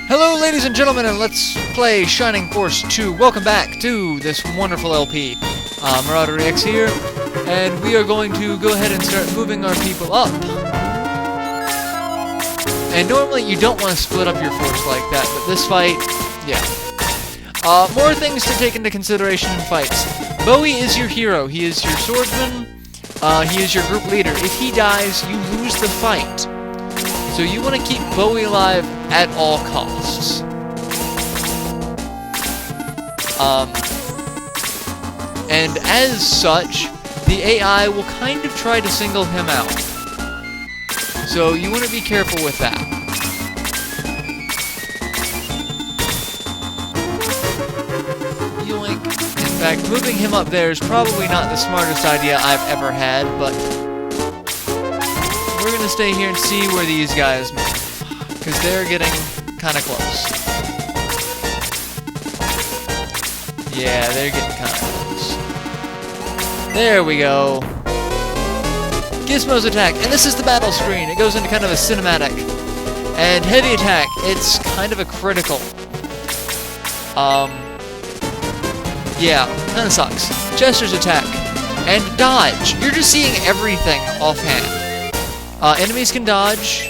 Hello ladies and gentlemen, and let's play Shining Force 2. Welcome back to this wonderful LP. MarauderEX here, and we are going to go ahead and start moving our people up. And normally you don't want to split up your force like that, but this fight, yeah. More things to take into consideration in fights. Bowie is your hero. He is your swordsman. He is your group leader. If he dies, you lose the fight. So you want to keep Bowie alive at all costs. And as such, the AI will kind of try to single him out. So you want to be careful with that. Yoink. In fact, moving him up there is probably not the smartest idea I've ever had, but we're going to stay here and see where these guys move, because they're getting kind of close. Yeah, they're getting kind of close. There we go. Gizmos attack, and this is the battle screen. It goes into kind of a cinematic. And heavy attack, it's kind of a critical. Yeah, kind of sucks. Chester's attack, and dodge. You're just seeing everything offhand. Enemies can dodge.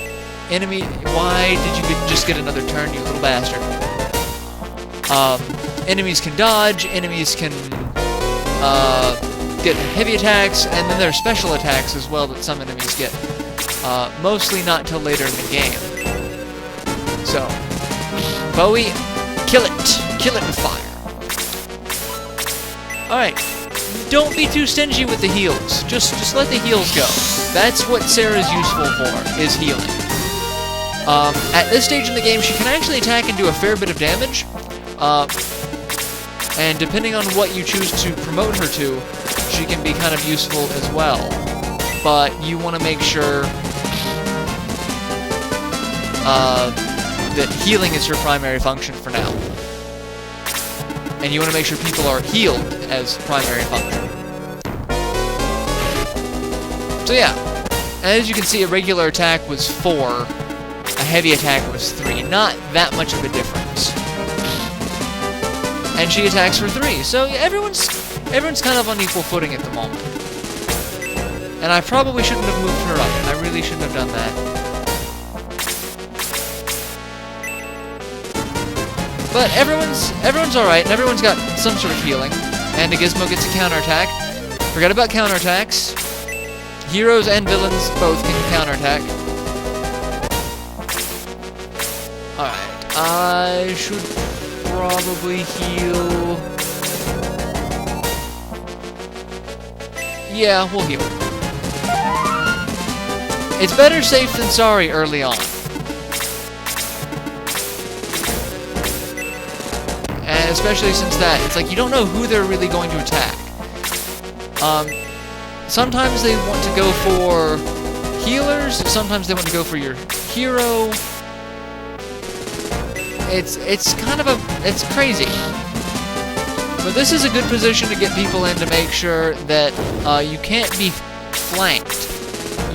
Why did you just get another turn, you little bastard? Enemies can dodge. Enemies can get heavy attacks, and then there are special attacks as well that some enemies get. Mostly not till later in the game. So, Bowie, kill it. Kill it with fire. Alright. Don't be too stingy with the heals. Just let the heals go. That's what Sarah's useful for, is healing. At this stage in the game, she can actually attack and do a fair bit of damage. And depending on what you choose to promote her to, she can be kind of useful as well. But you want to make sure that healing is her primary function for now. And you want to make sure people are healed as primary function. So yeah, as you can see, a regular attack was 4, a heavy attack was 3. Not that much of a difference. And she attacks for 3, so yeah, everyone's kind of on equal footing at the moment. And I probably shouldn't have moved her up. I really shouldn't have done that. But everyone's alright, and everyone's got some sort of healing. And a Gizmo gets a counterattack. Forget about counterattacks. Heroes and villains both can counterattack. Alright, I should probably heal. Yeah, we'll heal. It's better safe than sorry early on. And especially since that, it's like you don't know who they're really going to attack. Sometimes they want to go for healers, sometimes they want to go for your hero. It's kind of it's crazy. But this is a good position to get people in to make sure that you can't be flanked.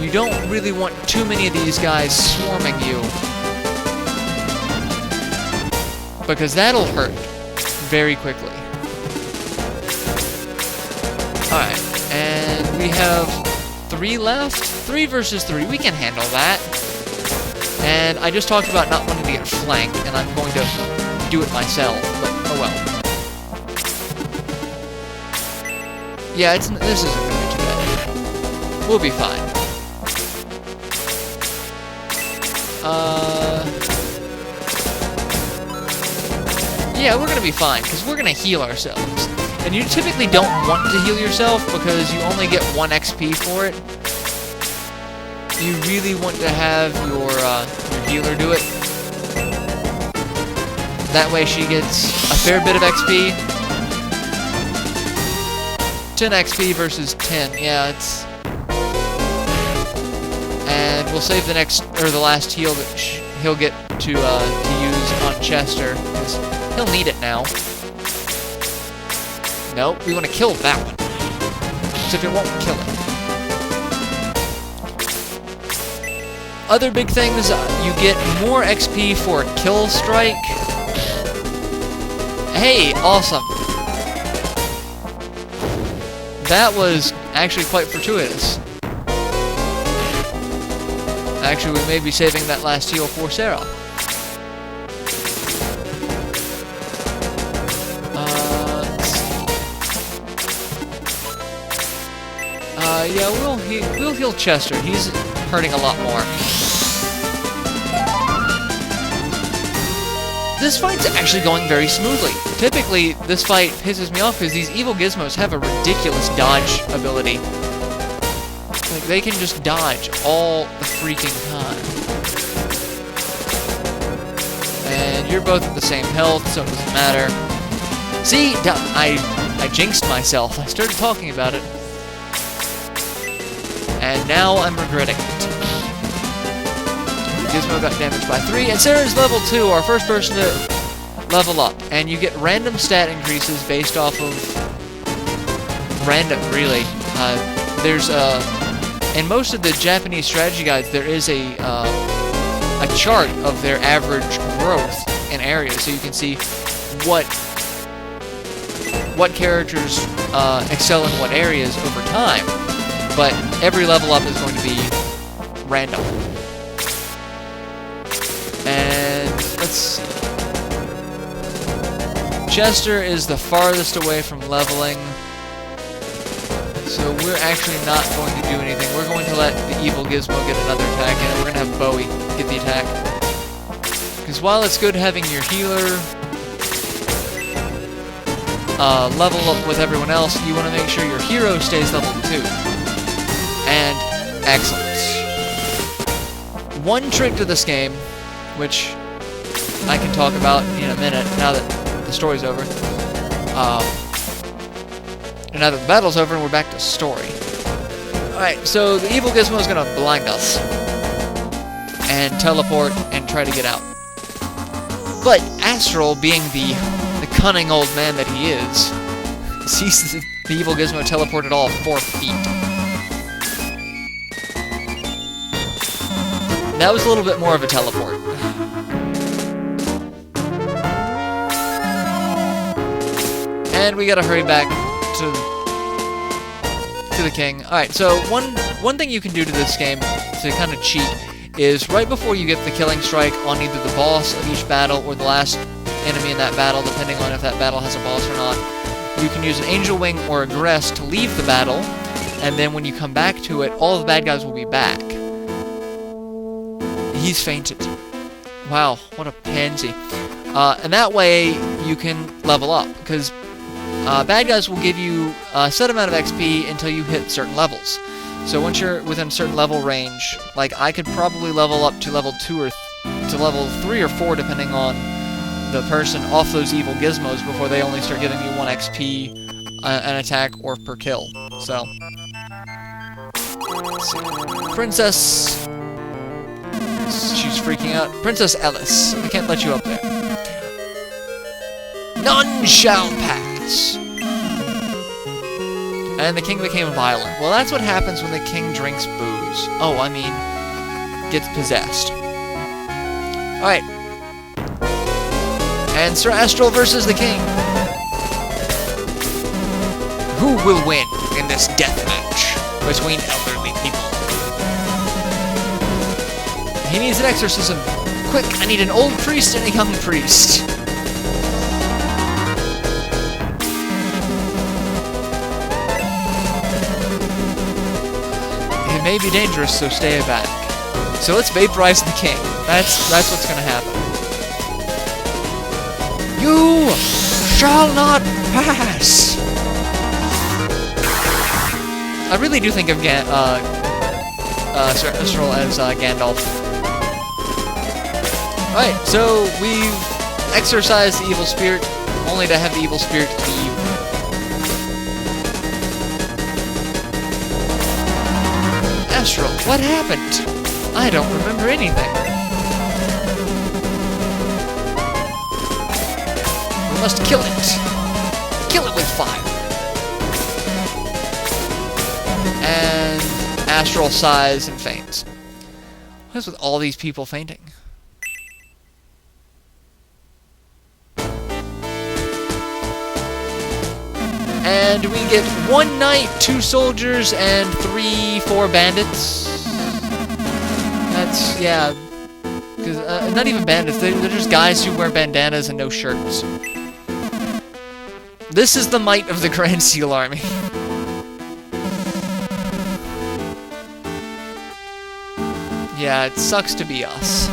You don't really want too many of these guys swarming you, because that'll hurt very quickly. Alright, and we have 3 left? 3 versus 3, we can handle that. And I just talked about not wanting to get flanked, and I'm going to do it myself, but oh well. Yeah, this isn't going to be too bad. We'll be fine. Yeah, we're going to be fine, because we're going to heal ourselves. And you typically don't want to heal yourself, because you only get 1 XP for it. You really want to have your healer do it. That way she gets a fair bit of XP. 10 XP versus 10, yeah, it's... And we'll save the last heal that he'll get to use on Chester, because he'll need it now. Nope, we want to kill that one. Except it won't kill it. Other big things, you get more XP for a kill strike. Hey, awesome. That was actually quite fortuitous. Actually, we may be saving that last heal for Sarah. Yeah, we'll heal Chester. He's hurting a lot more. This fight's actually going very smoothly. Typically, this fight pisses me off because these evil gizmos have a ridiculous dodge ability. Like, they can just dodge all the freaking time. And you're both at the same health, so it doesn't matter. See, I jinxed myself. I started talking about it. And now I'm regretting it. Gizmo got damaged by 3, and Sarah's level 2, our first person to level up. And you get random stat increases based off of... random, really. There's in most of the Japanese strategy guides, there is a chart of their average growth in areas, so you can see what characters excel in what areas over time. But every level up is going to be random. And let's see. Chester is the farthest away from leveling. So we're actually not going to do anything. We're going to let the evil Gizmo get another attack, and we're going to have Bowie get the attack. Because while it's good having your healer level up with everyone else, you want to make sure your hero stays level 2. And excellent. One trick to this game, which I can talk about in a minute now that the story's over. And now that the battle's over and we're back to story. Alright, so the evil Gizmo is going to blind us. And teleport and try to get out. But Astral, being the cunning old man that he is, sees the evil Gizmo teleported all 4 feet. That was a little bit more of a teleport. And we gotta hurry back to the king. Alright, so one thing you can do to this game to kind of cheat is right before you get the killing strike on either the boss of each battle or the last enemy in that battle, depending on if that battle has a boss or not, you can use an Angel Wing or a Gress to leave the battle, and then when you come back to it, all the bad guys will be back. He's fainted. Wow, what a pansy. And that way, you can level up, because bad guys will give you a set amount of XP until you hit certain levels. So once you're within a certain level range, like I could probably level up to level 2 or to level 3 or 4, depending on the person, off those evil gizmos before they only start giving you 1 XP an attack or per kill. So, let's see. Princess... She's freaking out. Princess Ellis. I can't let you up there. None shall pass. And the king became violent. Well, that's what happens when the king drinks booze. Oh, I mean, gets possessed. Alright. And Sir Astral versus the king. Who will win in this death match between elderly people? He needs an exorcism. Quick, I need an old priest and a young priest. It may be dangerous, so stay back. So let's vaporize the king. That's what's gonna happen. You shall not pass! I really do think of Sir Astral as Gandalf. Alright, so we've exorcised the evil spirit, only to have the evil spirit leave. Astral, what happened? I don't remember anything. We must kill it. Kill it with fire. And Astral sighs and faints. What's with all these people fainting? And we get 1 knight, 2 soldiers, and 4 bandits. That's, yeah. Because, not even bandits, they're just guys who wear bandanas and no shirts. This is the might of the Grand Seal Army. Yeah, it sucks to be us.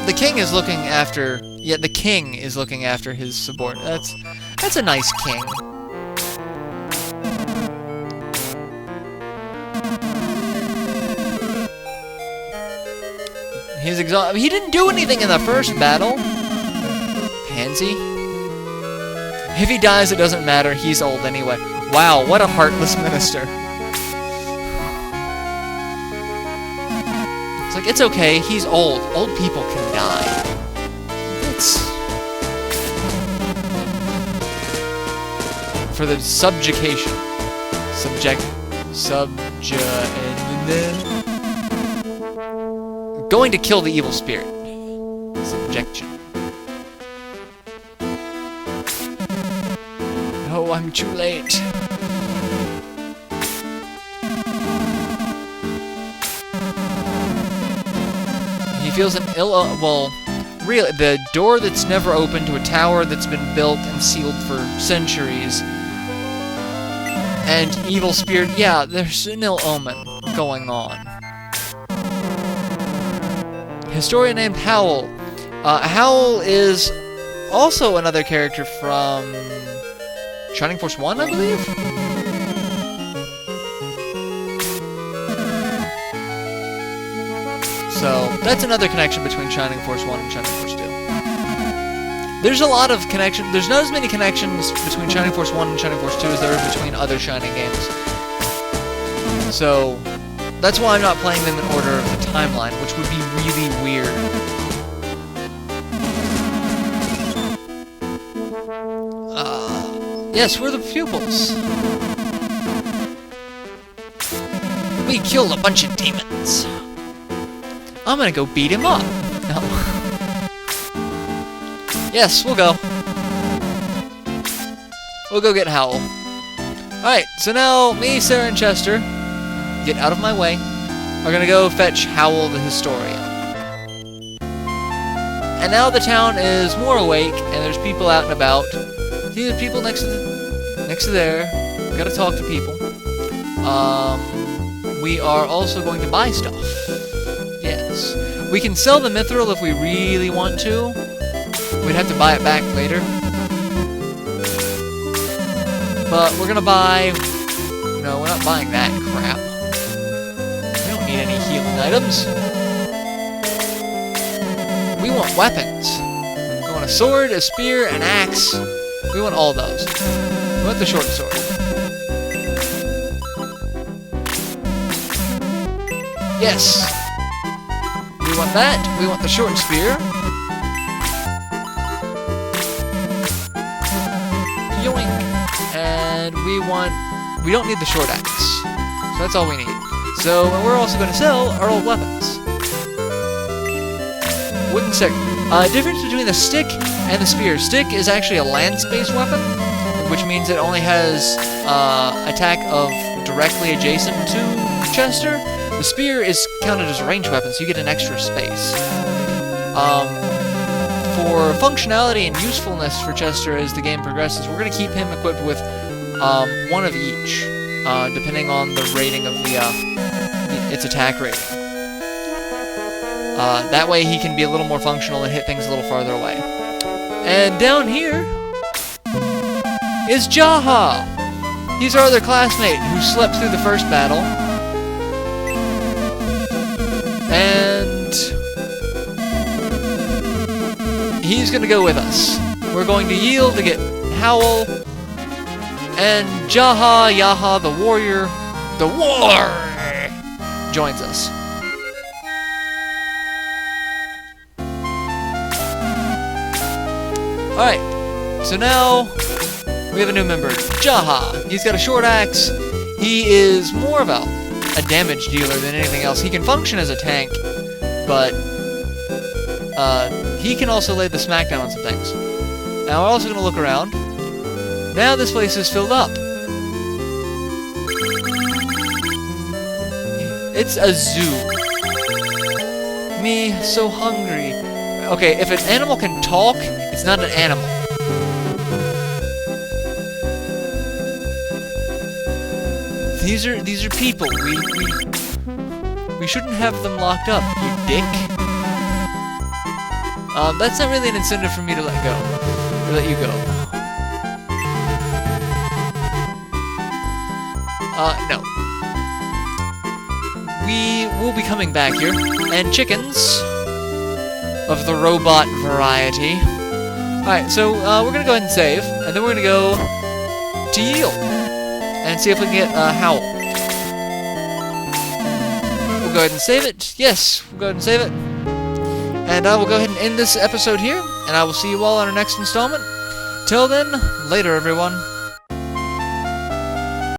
The king is looking after... Yeah, the king is looking after his subordinate. That's a nice king. He's exhausted. He didn't do anything in the first battle. Pansy. If he dies, it doesn't matter. He's old anyway. Wow, what a heartless minister. It's like, it's okay. He's old. Old people can die. It's... For the subjugation. Going to kill the evil spirit. Subjection. Oh, I'm too late. He feels an well, really, the door that's never opened to a tower that's been built and sealed for centuries. And evil spirit, yeah, there's an ill omen going on. Historian named Howl. Howl is also another character from Shining Force 1, I believe? So, that's another connection between Shining Force 1 and Shining Force 2. There's a lot of connection. There's not as many connections between Shining Force 1 and Shining Force 2 as there are between other Shining games. So, that's why I'm not playing them in order of the timeline, which would be really weird. Yes, we're the pupils. We killed a bunch of demons. I'm gonna go beat him up. No. Yes, we'll go. We'll go get Howl. Alright, so now me, Sarah, and Chester, get out of my way, are gonna go fetch Howl the Historian. And now the town is more awake, and there's people out and about. See the people next to there. Gotta talk to people. We are also going to buy stuff. Yes. We can sell the mithril if we really want to. We'd have to buy it back later. But we're gonna buy... No, we're not buying that crap. We don't need any healing items. We want weapons. We want a sword, a spear, an axe. We want all those. We want the short sword. Yes! We want that. We want the short spear. Yoink! And we want... We don't need the short axe. So that's all we need. So we're also going to sell our old weapons. Wooden stick. Difference between the stick and the spear. Stick is actually a lance-based weapon, which means it only has attack of directly adjacent to Chester. The spear is counted as a ranged weapon, so you get an extra space. For functionality and usefulness for Chester as the game progresses, we're going to keep him equipped with one of each, depending on the rating of its attack rating. That way he can be a little more functional and hit things a little farther away. And down here is Jaha! He's our other classmate who slept through the first battle. And he's gonna go with us. We're going to yield to get Howl. And Jaha, Yaha, the warrior, the war, joins us. Alright, so now we have a new member, Jaha. He's got a short axe. He is more of a damage dealer than anything else. He can function as a tank, but he can also lay the smackdown on some things. Now we're also going to look around. Now this place is filled up. It's a zoo. Me, so hungry. Okay, if an animal can talk, it's not an animal. These are people. We shouldn't have them locked up, you dick. That's not really an incentive for me to let you go. No. We will be coming back here, and chickens of the robot variety. Alright, so we're gonna go ahead and save, and then we're gonna go to Yield and see if we can get Howl. We'll go ahead and save it. Yes, we'll go ahead and save it. And I will go ahead and end this episode here, and I will see you all on our next installment. Till then, later everyone.